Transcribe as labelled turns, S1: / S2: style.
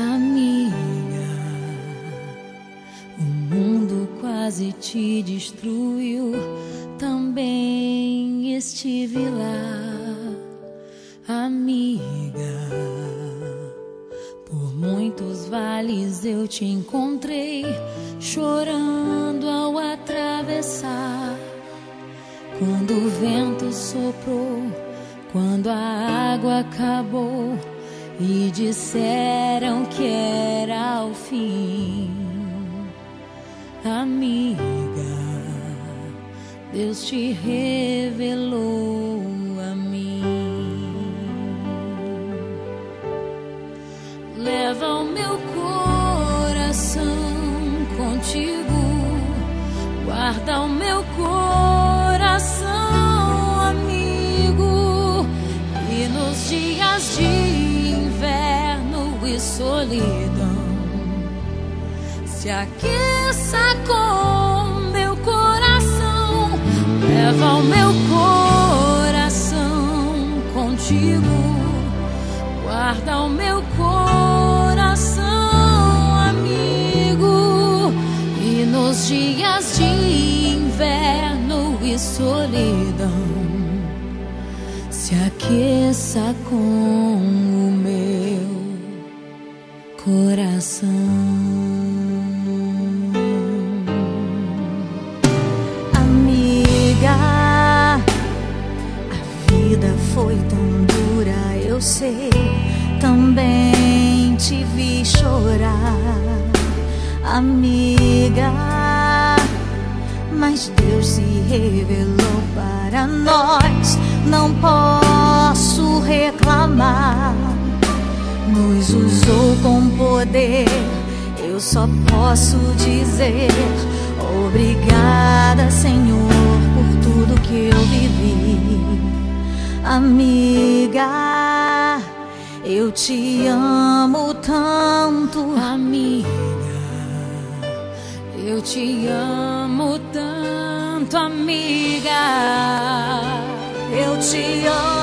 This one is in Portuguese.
S1: Amiga, o mundo quase te destruiu, também estive lá. Amiga, por muitos vales eu te encontrei, chorando ao atravessar. Quando o vento soprou, quando a água acabou e disseram que era o fim. Amiga, Deus te revelou a mim. Leva o meu coração contigo, guarda o meu coração, amigo. E nos dias de inverno e solidão, se aqueça com meu coração. Leva o meu coração contigo, guarda o meu coração, amigo. E nos dias de inverno e solidão, se aqueça com o meu coração.
S2: Amiga, a vida foi tão dura, eu sei, também te vi chorar. Amiga, mas Deus se revelou para nós, não posso reclamar. Nos usou com poder, eu só posso dizer obrigada, Senhor, por tudo que eu vivi. Amiga, eu te amo tanto.
S1: Amiga, eu te amo tanto, amiga.
S2: Eu te amo.